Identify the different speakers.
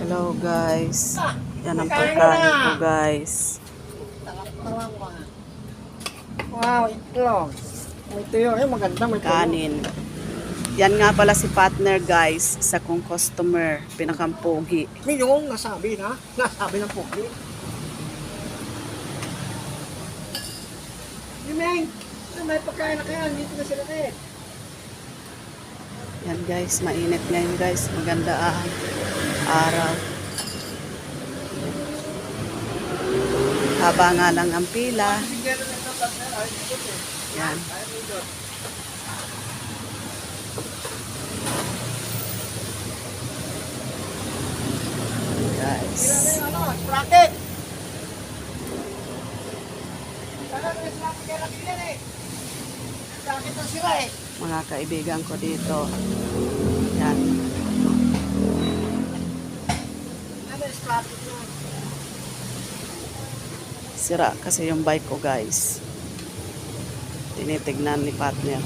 Speaker 1: Hello guys. Yan ang pagkain ko guys.
Speaker 2: Wow, itlog. May tuyo. Maganda. May tuyo.
Speaker 1: Kanin. Yan nga pala si partner guys. Isa kong customer. Pinakampogi.
Speaker 2: May yung nasabi na. Nasabi ng pogi. Yumeng! May pagkain na kaya. Dito na sila eh.
Speaker 1: Yan guys. Mainit ngayon guys. Maganda ang araw. Haba nga lang ang pila. Yan. Guys.
Speaker 2: Sprocket! Sprocket na sila eh.
Speaker 1: Mga kaibigan ko dito. Yan.
Speaker 2: Ano yung sprocket na?
Speaker 1: Sira kasi yung bike ko guys. Tinitignan ni partner.